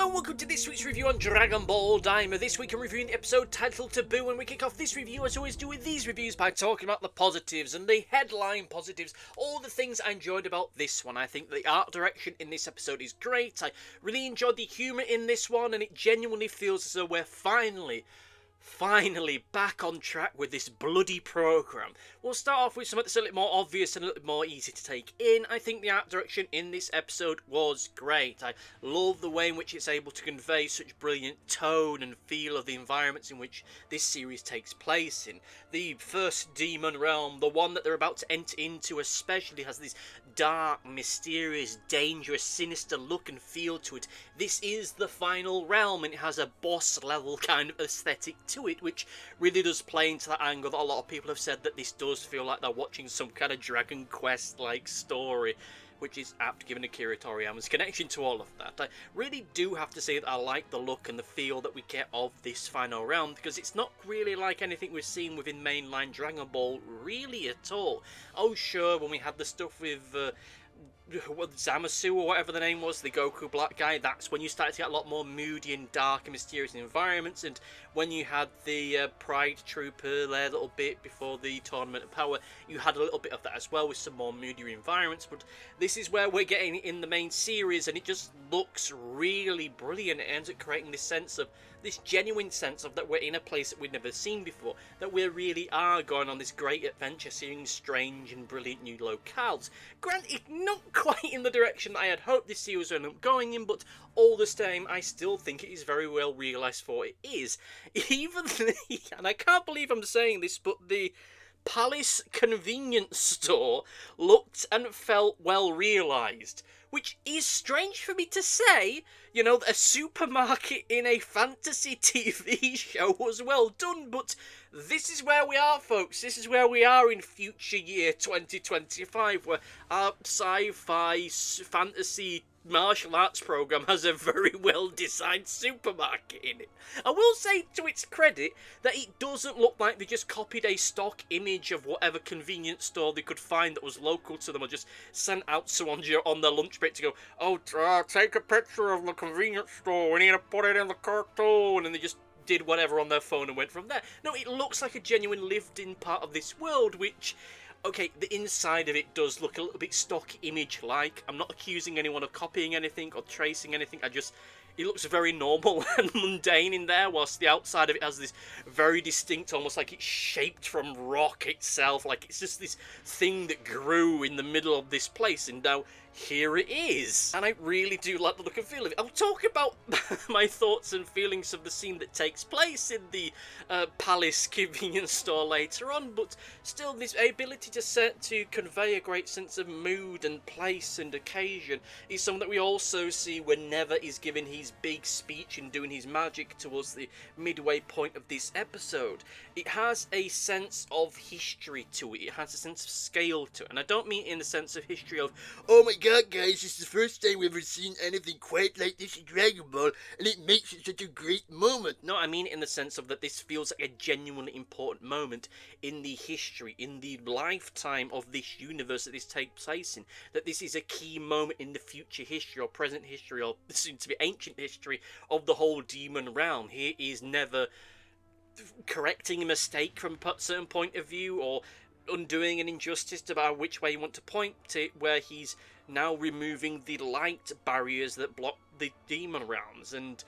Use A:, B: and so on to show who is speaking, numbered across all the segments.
A: and welcome to this week's review on Dragon Ball Daima. This week I'm reviewing the episode titled Taboo, and we kick off this review as always do with these reviews by talking about the positives and the headline positives, all the things I enjoyed about this one. I think the art direction in this episode is great. I really enjoyed the humour in this one, and it genuinely feels as though we're finally back on track with this bloody programme. We'll start off with something that's a little more obvious and a little more easy to take in. I think the art direction in this episode was great. I love the way in which it's able to convey such brilliant tone and feel of the environments in which this series takes place in. The first demon realm, the one that they're about to enter into especially, has this dark, mysterious, dangerous, sinister look and feel to it. This is the final realm, and it has a boss level kind of aesthetic to it, which really does play into that angle that a lot of people have said that this does feel like they're watching some kind of Dragon Quest like story, which is apt given Akira Toriyama's connection to all of that. I really do have to say that I like the look and the feel that we get of this final realm, because it's not really like anything we've seen within mainline Dragon Ball really at all. Oh sure, when we had the stuff with Zamasu or whatever the name was, the Goku black guy, that's when you started to get a lot more moody and dark and mysterious environments, and when you had the Pride Trooper there a little bit before the Tournament of Power, you had a little bit of that as well with some more moodier environments. But this is where we're getting it in the main series, and it just looks really brilliant. It ends up creating this genuine sense of that we're in a place that we've never seen before, that we really are going on this great adventure, seeing strange and brilliant new locales. Granted, not quite in the direction that I had hoped this series would end up going in, but all the same, I still think it is very well realised for what it is. Even and I can't believe I'm saying this, but the Palace convenience store looked and felt well realised, which is strange for me to say. You know, a supermarket in a fantasy TV show was well done, but this is where we are, folks. This is where we are in future year 2025, where our sci-fi fantasy martial arts program has a very well designed supermarket in it. I will say to its credit that it doesn't look like they just copied a stock image of whatever convenience store they could find that was local to them, or just sent out someone on their lunch break to go, oh, take a picture of the convenience store, we need to put it in the cartoon, and they just did whatever on their phone and went from there. No, it looks like a genuine lived-in part of this world, which, okay, the inside of it does look a little bit stock image-like. I'm not accusing anyone of copying anything or tracing anything. It looks very normal and mundane in there, whilst the outside of it has this very distinct, almost like it's shaped from rock itself, like it's just this thing that grew in the middle of this place, and now here it is. And I really do like the look and feel of it. I'll talk about my thoughts and feelings of the scene that takes place in the Palace convenience store later on, but still, this ability to convey a great sense of mood and place and occasion is something that we also see when Neva is giving his big speech and doing his magic towards the midway point of this episode. It has a sense of history to it. It has a sense of scale to it, and I don't mean in the sense of history of, oh my god guys, this is the first time we've ever seen anything quite like this in Dragon Ball, and it makes it such a great moment. No, I mean in the sense of that this feels like a genuinely important moment in the history, in the lifetime of this universe that this takes place in, that this is a key moment in the future history or present history or soon to be ancient history of the whole demon realm. Here is Neva correcting a mistake from a certain point of view, or undoing an injustice about which way you want to point it, where he's now removing the light barriers that block the demon realms. And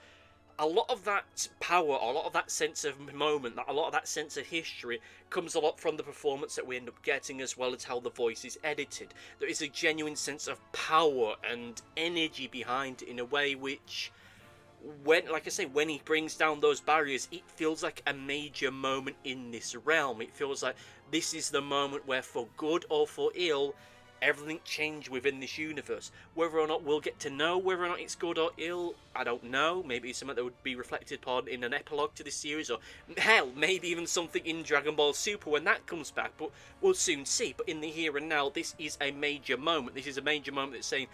A: a lot of that power, a lot of that sense of moment, a lot of that sense of history comes a lot from the performance that we end up getting, as well as how the voice is edited. There is a genuine sense of power and energy behind it in a way which, like I say, when he brings down those barriers, it feels like a major moment in this realm. It feels like this is the moment where, for good or for ill, everything changed within this universe. Whether or not we'll get to know whether or not it's good or ill, I don't know. Maybe it's something that would be reflected upon in an epilogue to this series, or hell, maybe even something in Dragon Ball Super when that comes back, but we'll soon see. But in the here and now, this is a major moment. This is a major moment that's saying,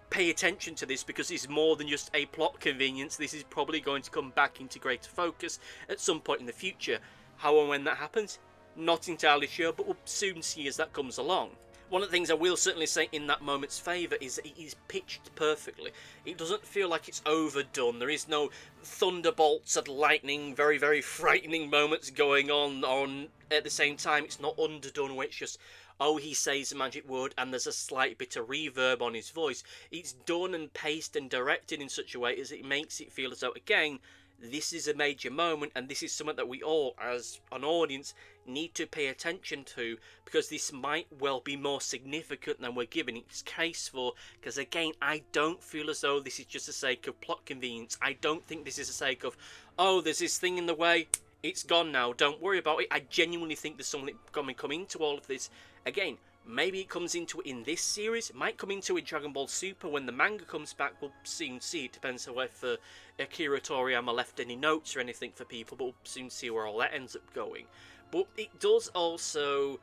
A: pay attention to this, because it's more than just a plot convenience. This is probably going to come back into greater focus at some point in the future. How and when that happens, not entirely sure, but we'll soon see as that comes along. One of the things I will certainly say in that moment's favour is that it is pitched perfectly. It doesn't feel like it's overdone. There is no thunderbolts and lightning, very, very frightening moments going on at the same time. It's not underdone where it's just, oh, he says a magic word and there's a slight bit of reverb on his voice. It's done and paced and directed in such a way as it makes it feel as though, again, this is a major moment, and this is something that we all, as an audience, need to pay attention to, because this might well be more significant than we're giving its case for. Because again, I don't feel as though this is just the sake of plot convenience. I don't think this is the sake of, oh, there's this thing in the way, it's gone now, don't worry about it. I genuinely think there's something coming into all of this. Again, maybe it comes into it in this series. It might come into it in Dragon Ball Super when the manga comes back. We'll soon see. It depends on if Akira Toriyama left any notes or anything for people, but we'll soon see where all that ends up going. But it does also,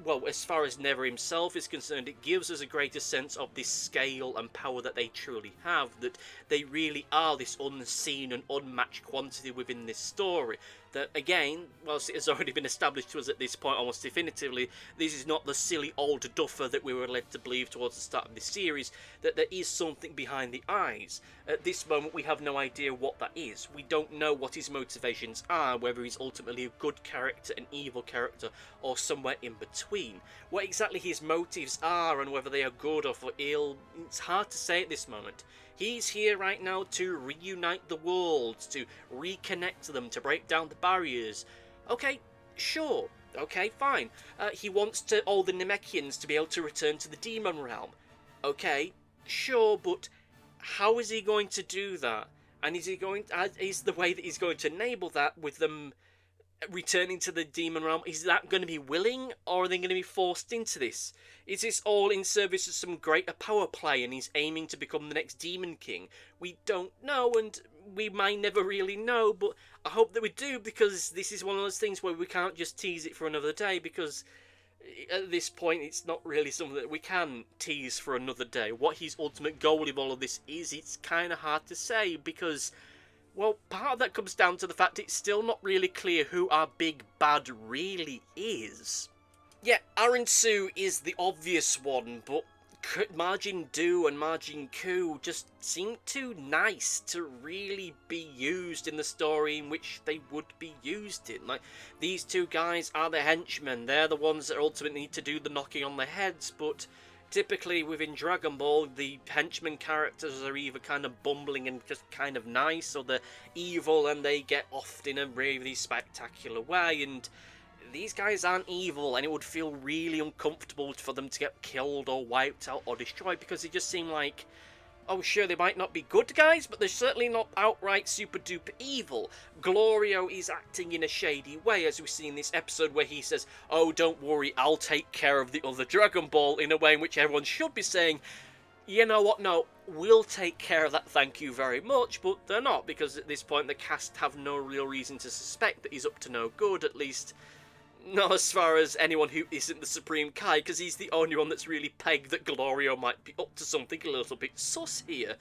A: well, as far as Neva himself is concerned, it gives us a greater sense of this scale and power that they truly have, that they really are this unseen and unmatched quantity within this story. That, again, whilst it has already been established to us at this point almost definitively, this is not the silly old duffer that we were led to believe towards the start of this series, that there is something behind the eyes. At this moment, we have no idea what that is. We don't know what his motivations are, whether he's ultimately a good character, an evil character, or somewhere in between. What exactly his motives are, and whether they are good or for ill, it's hard to say at this moment. He's here right now to reunite the worlds, to reconnect them, to break down the barriers. Okay, sure. Okay, fine. He wants all the Namekians to be able to return to the Demon Realm. Okay, sure, but how is he going to do that? And is the way that he's going to enable that with them returning to the Demon Realm, is that going to be willing, or are they going to be forced into this? Is this all in service of some greater power play and he's aiming to become the next Demon King? We don't know, and we might never really know, but I hope that we do, because this is one of those things where we can't just tease it for another day, because at this point it's not really something that we can tease for another day. What his ultimate goal with all of this is, it's kind of hard to say, because, well, part of that comes down to the fact it's still not really clear who our big bad really is. Yeah, Arinsu is the obvious one, but Majin Do and Majin Ku just seem too nice to really be used in the story in which they would be used in. Like, these two guys are the henchmen, they're the ones that ultimately need to do the knocking on the heads, but typically within Dragon Ball, the henchmen characters are either kind of bumbling and just kind of nice, or they're evil and they get off in a really spectacular way, and these guys aren't evil, and it would feel really uncomfortable for them to get killed or wiped out or destroyed, because they just seem like, oh sure, they might not be good guys, but they're certainly not outright super duper evil. Glorio is acting in a shady way, as we see in this episode where he says, oh, don't worry, I'll take care of the other Dragon Ball, in a way in which everyone should be saying, you know what, no, we'll take care of that, thank you very much, but they're not, because at this point the cast have no real reason to suspect that he's up to no good, at least not as far as anyone who isn't the Supreme Kai, because he's the only one that's really pegged that Glorio might be up to something a little bit sus here.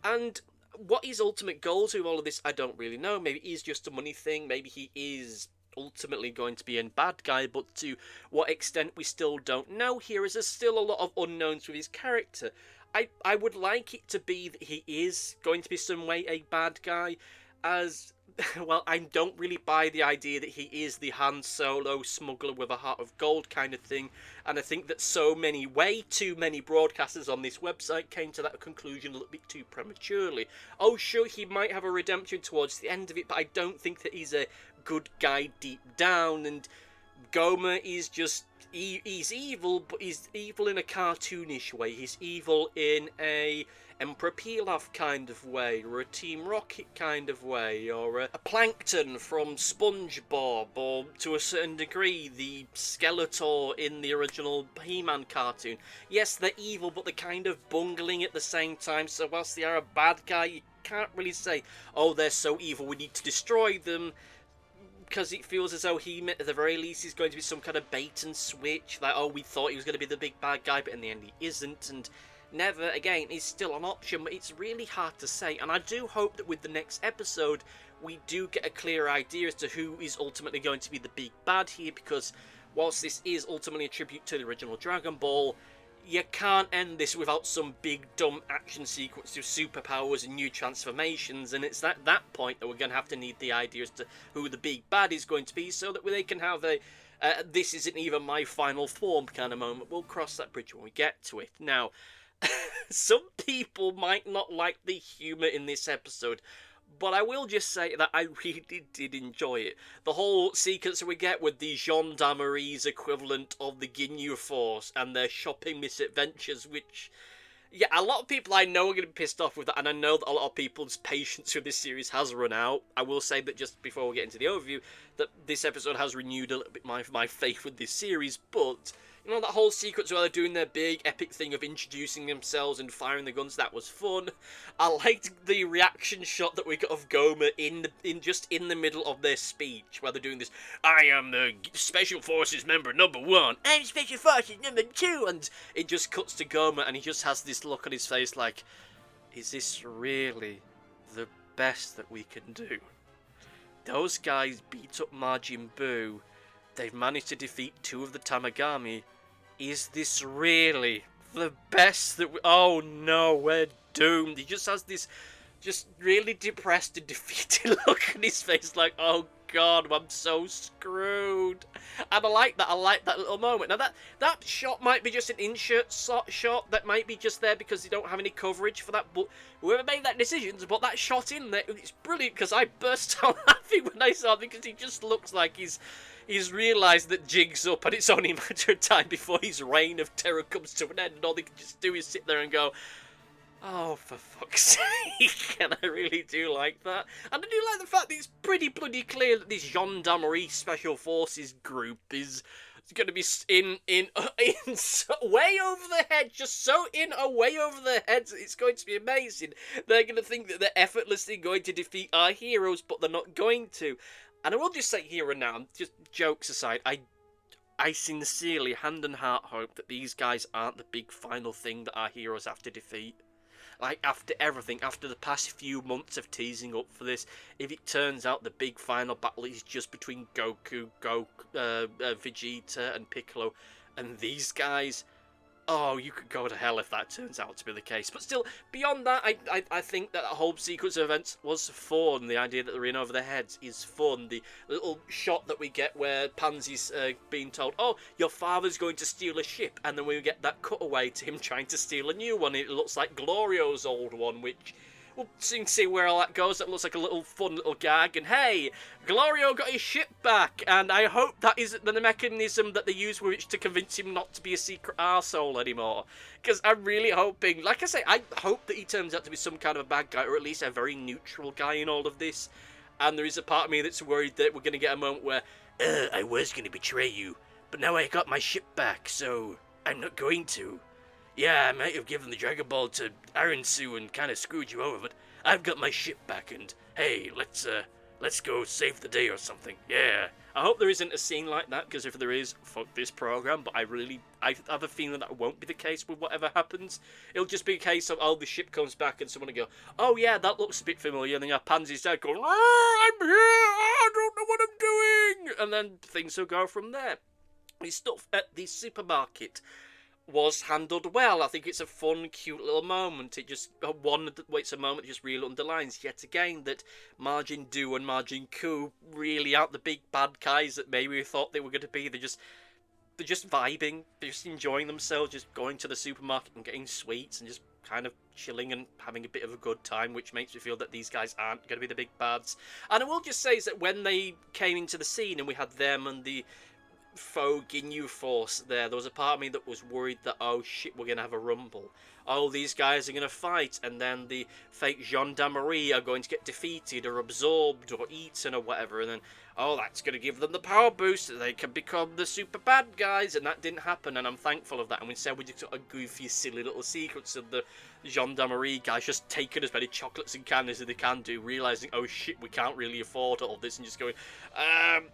A: And what his ultimate goals with all of this, I don't really know. Maybe he's just a money thing, maybe he is ultimately going to be a bad guy, but to what extent we still don't know here, as there's still a lot of unknowns with his character. I would like it to be that he is going to be some way a bad guy, as, well, I don't really buy the idea that he is the Han Solo smuggler with a heart of gold kind of thing, and I think that way too many broadcasters on this website came to that conclusion a little bit too prematurely. Oh sure, he might have a redemption towards the end of it, but I don't think that he's a good guy deep down, and Goma is just, he's evil, but he's evil in a cartoonish way. He's evil in a Emperor Pilaf kind of way, or a Team Rocket kind of way, or a Plankton from SpongeBob, or to a certain degree the Skeletor in the original He-Man cartoon. Yes, they're evil, but they're kind of bungling at the same time, so whilst they are a bad guy, you can't really say, oh, they're so evil, we need to destroy them, because it feels as though he, at the very least, is going to be some kind of bait and switch, like, oh, we thought he was going to be the big bad guy, but in the end he isn't, and Neva, again, is still an option, but it's really hard to say, and I do hope that with the next episode, we do get a clear idea as to who is ultimately going to be the big bad here, because whilst this is ultimately a tribute to the original Dragon Ball, you can't end this without some big dumb action sequence with superpowers and new transformations, and it's at that point that we're going to have to need the idea as to who the big bad is going to be, so that they can have a this isn't even my final form kind of moment. We'll cross that bridge when we get to it. Now, some people might not like the humour in this episode, but I will just say that I really did enjoy it. The whole sequence that we get with the gendarmerie's equivalent of the Ginyu Force and their shopping misadventures, which, yeah, a lot of people I know are going to be pissed off with that, and I know that a lot of people's patience with this series has run out. I will say that just before we get into the overview, that this episode has renewed a little bit my faith with this series, but you know, that whole sequence where they're doing their big epic thing of introducing themselves and firing the guns, that was fun. I liked the reaction shot that we got of Goma in the middle of their speech, where they're doing this, I am the Special Forces member #1, I'm Special Forces #2, and it just cuts to Goma and he just has this look on his face like, is this really the best that we can do? Those guys beat up Majin Buu. They've managed to defeat 2 of the Tamagami. Is this really the best that we... Oh no, we're doomed. He just has this just really depressed and defeated look on his face like, oh god, I'm so screwed. And I like that little moment. Now that shot might be just an insert shot that might be just there because they don't have any coverage for that, but whoever made that decision to put that shot in there, it's brilliant because I burst out laughing when I saw it because he just looks like he's realised that jig's up and it's only a matter of time before his reign of terror comes to an end, and all they can just do is sit there and go, oh, for fuck's sake, and I really do like that. And I do like the fact that it's pretty bloody clear that this Gendarmerie Special Forces group is going to be in so, way over their head, just so in a way over their heads, it's going to be amazing. They're going to think that they're effortlessly going to defeat our heroes, but they're not going to. And I will just say here and now, just jokes aside, I sincerely, hand and heart, hope that these guys aren't the big final thing that our heroes have to defeat. Like, after everything, after the past few months of teasing up for this, if it turns out the big final battle is just between Goku, Vegeta, and Piccolo, and these guys, oh, you could go to hell if that turns out to be the case. But still, beyond that, I think that whole sequence of events was fun. The idea that they're in over their heads is fun. The little shot that we get where Pansy's being told, oh, your father's going to steal a ship, and then we get that cutaway to him trying to steal a new one. It looks like Glorio's old one, which... we'll soon see where all that goes. That looks like a little fun little gag. And hey, Glorio got his ship back. And I hope that isn't the mechanism that they use with which to convince him not to be a secret arsehole anymore. Because I'm really hoping, like I say, I hope that he turns out to be some kind of a bad guy, or at least a very neutral guy in all of this. And there is a part of me that's worried that we're going to get a moment where, I was going to betray you, but now I got my ship back, so I'm not going to. Yeah, I might have given the Dragon Ball to Aransu and kind of screwed you over, but I've got my ship back, and hey, let's go save the day or something. Yeah. I hope there isn't a scene like that, because if there is, fuck this program, but I have a feeling that won't be the case with whatever happens. It'll just be a case of, oh, the ship comes back, and someone will go, oh yeah, that looks a bit familiar, and then our Pansy's dad going, I'm here, I don't know what I'm doing, and then things will go from there. The stuff at the supermarket was handled well. I think it's a fun, cute little moment. It's a moment that just really underlines yet again that Majin Buu and Majin Ku really aren't the big bad guys that maybe we thought they were going to be. They're just vibing, they're just enjoying themselves, just going to the supermarket and getting sweets and just kind of chilling and having a bit of a good time, which makes me feel that these guys aren't going to be the big bads. And I will just say is that when they came into the scene and we had them and the faux Ginyu Force there was a part of me that was worried that, oh shit, we're gonna have a rumble, oh these guys are gonna fight, and then the fake gendarmerie are going to get defeated or absorbed or eaten or whatever, and then oh that's gonna give them the power boost so they can become the super bad guys, and that didn't happen, and I'm thankful of that. And instead we just got a goofy silly little sequence of the gendarmerie guys just taking as many chocolates and candies as they can do, realising, oh shit, we can't really afford all this, and just going,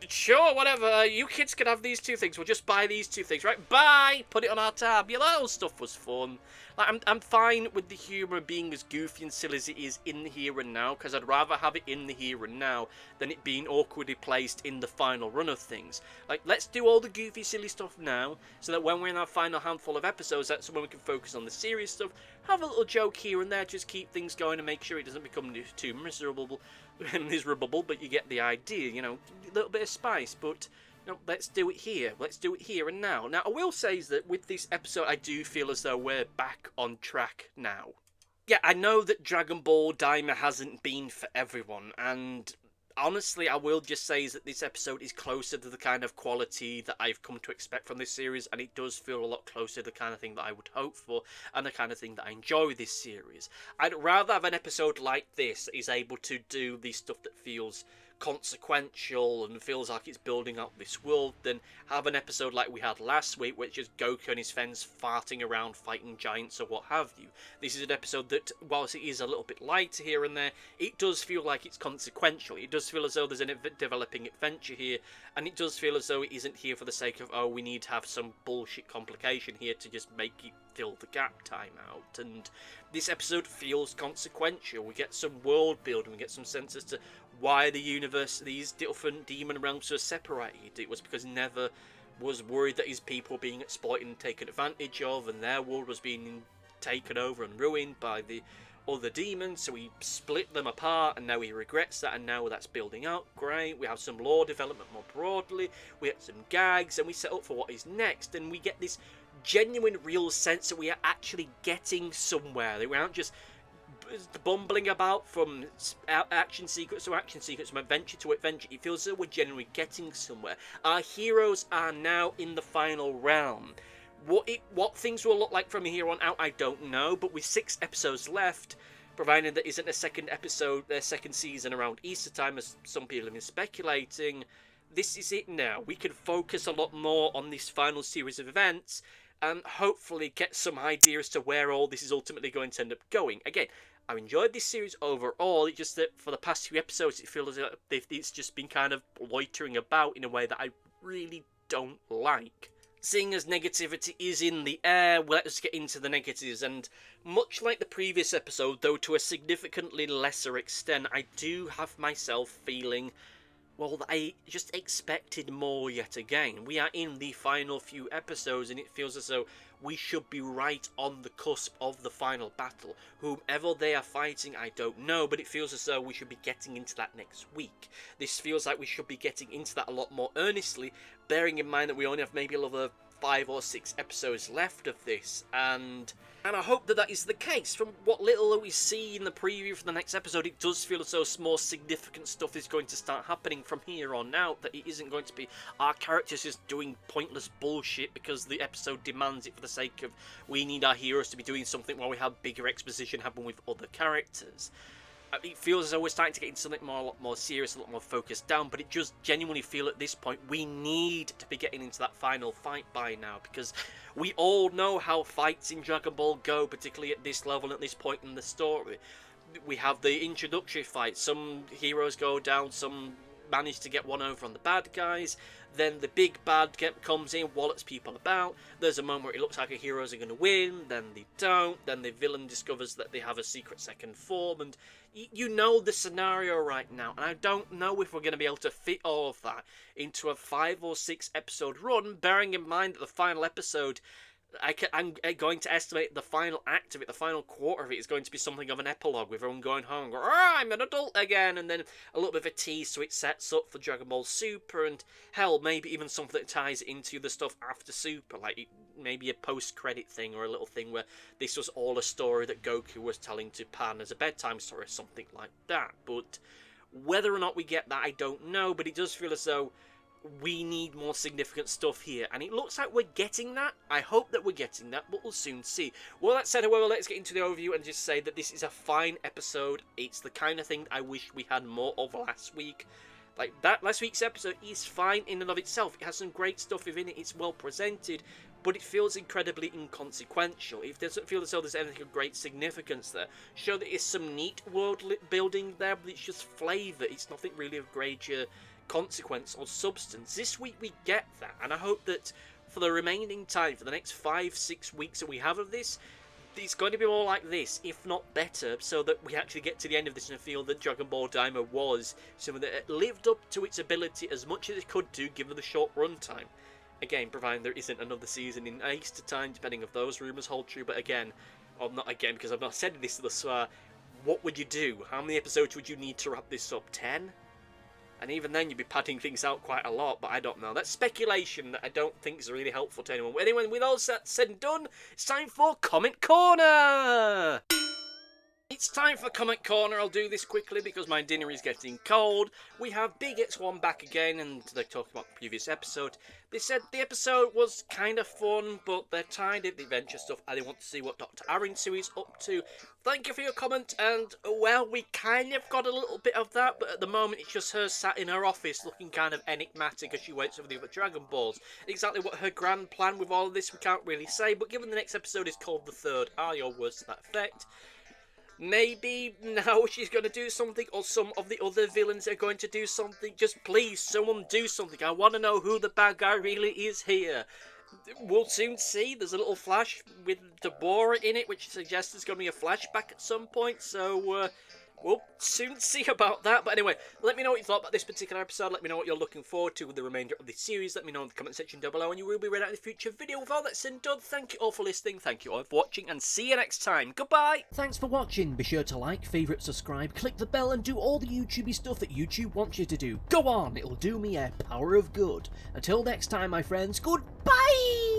A: sure, whatever, you kids can have these 2 things, we'll just buy these 2 things, right, bye, put it on our tab. Yeah, that whole stuff was fun. Like, I'm fine with the humour being as goofy and silly as it is in the here and now, because I'd rather have it in the here and now than it being awkwardly played placed in the final run of things. Like, let's do all the goofy, silly stuff now, so that when we're in our final handful of episodes, that's when we can focus on the serious stuff, have a little joke here and there, just keep things going and make sure it doesn't become too miserable, but you get the idea, you know, a little bit of spice, but... No, let's do it here. Let's do it here and now. Now, I will say that with this episode, I do feel as though we're back on track now. Yeah, I know that Dragon Ball Daima hasn't been for everyone, and honestly, I will just say that this episode is closer to the kind of quality that I've come to expect from this series, and it does feel a lot closer to the kind of thing that I would hope for, and the kind of thing that I enjoy with this series. I'd rather have an episode like this that is able to do the stuff that feels consequential and feels like it's building up this world than have an episode like we had last week, which is Goku and his friends farting around fighting giants or what have you. This is an episode that, whilst it is a little bit lighter here and there, it does feel like it's consequential. It does feel as though there's a developing adventure here, and it does feel as though it isn't here for the sake of, oh, we need to have some bullshit complication here to just make it fill the gap time out. And this episode feels consequential. We get some world building, we get some sense as to why the universe, these different demon realms were separated. It was because Neva was worried that his people were being exploited and taken advantage of, and their world was being taken over and ruined by the other demons, so he split them apart, and now he regrets that, and now that's building out. Great, we have some lore development more broadly, we get some gags, and we set up for what is next, and we get this genuine, real sense that we are actually getting somewhere, that we aren't just bumbling about from action sequence to action sequence, from adventure to adventure. It feels as though we're genuinely getting somewhere. Our heroes are now in the final realm. What things will look like from here on out, I don't know, but with 6 episodes left, provided there isn't a second episode, their second season around Easter time, as some people have been speculating, this is it now. We can focus a lot more on this final series of events, and hopefully get some idea as to where all this is ultimately going to end up going. Again, I've enjoyed this series overall, it's just that for the past few episodes it feels like it's just been kind of loitering about in a way that I really don't like. Seeing as negativity is in the air, let's get into the negatives, and much like the previous episode, though to a significantly lesser extent, I do have myself feeling, well, I just expected more yet again. We are in the final few episodes, and it feels as though we should be right on the cusp of the final battle. Whomever they are fighting, I don't know, but it feels as though we should be getting into that next week. This feels like we should be getting into that a lot more earnestly, bearing in mind that we only have maybe another 5 or 6 episodes left of this, and I hope that is the case. From what little we see in the preview for the next episode, it does feel as though more significant stuff is going to start happening from here on out, that it isn't going to be our characters just doing pointless bullshit because the episode demands it for the sake of we need our heroes to be doing something while we have bigger exposition happen with other characters. It feels as though we're starting to get into something a lot more serious, a lot more focused down, but it just genuinely feel at this point we need to be getting into that final fight by now, because we all know how fights in Dragon Ball go, particularly at this level, at this point in the story. We have the introductory fight, some heroes go down, some manage to get one over on the bad guys, then the big bad comes in, wallops people about, there's a moment where it looks like the heroes are going to win, then they don't, then the villain discovers that they have a secret second form, and you know the scenario right now, and I don't know if we're going to be able to fit all of that into a 5 or 6 episode run, bearing in mind that the final episode, I'm going to estimate the final act of it, the final quarter of it, is going to be something of an epilogue with everyone going home, going, I'm an adult again, and then a little bit of a tease so it sets up for Dragon Ball Super, and hell, maybe even something that ties into the stuff after Super, like maybe a post-credit thing or a little thing where this was all a story that Goku was telling to Pan as a bedtime story or something like that. But whether or not we get that, I don't know, but it does feel as though we need more significant stuff here, and it looks like we're getting that. I hope that we're getting that, but we'll soon see. Well, that said, however, let's get into the overview and just say that this is a fine episode. It's the kind of thing I wish we had more of last week. Like, that last week's episode is fine in and of itself. It has some great stuff within it. It's well presented, but it feels incredibly inconsequential. It doesn't feel as though there's anything of great significance there. Sure, there is some neat world building there, but it's just flavour. It's nothing really of greater consequence or substance. This week we get that, and I hope that for the remaining time, for the next 5-6 weeks that we have of this, it's going to be more like this, if not better, so that we actually get to the end of this and feel that Dragon Ball Daima was something that lived up to its ability as much as it could do, given the short runtime. Again, providing there isn't another season in Easter time, depending if those rumours hold true. But again, or not again, because I've not said this thus far, what would you do? How many episodes would you need to wrap this up? 10? And even then, you'd be padding things out quite a lot, but I don't know. That's speculation that I don't think is really helpful to anyone. But anyway, with all that said and done, it's time for Comment Corner! It's time for Comment Corner. I'll do this quickly because my dinner is getting cold. We have Big X1 back again, and they talked about the previous episode. They said the episode was kind of fun, but they're tired of the adventure stuff, and they want to see what Dr. Arinsu is up to. Thank you for your comment, and, well, we kind of got a little bit of that, but at the moment it's just her sat in her office looking kind of enigmatic as she waits for the other Dragon Balls. Exactly what her grand plan with all of this we can't really say, but given the next episode is called The Third, are your words to that effect? Maybe now she's going to do something, or some of the other villains are going to do something. Just please, someone do something. I want to know who the bad guy really is here. We'll soon see. There's a little flash with Deborah in it, which suggests there's going to be a flashback at some point. So, we'll soon see about that. But anyway, let me know what you thought about this particular episode. Let me know what you're looking forward to with the remainder of the series. Let me know in the comment section down below, and you will be read out in a future video. With all that said and done, thank you all for listening. Thank you all for watching, and see you next time. Goodbye.
B: Thanks for watching. Be sure to like, favourite, subscribe, click the bell, and do all the YouTubey stuff that YouTube wants you to do. Go on, it'll do me a power of good. Until next time, my friends, goodbye!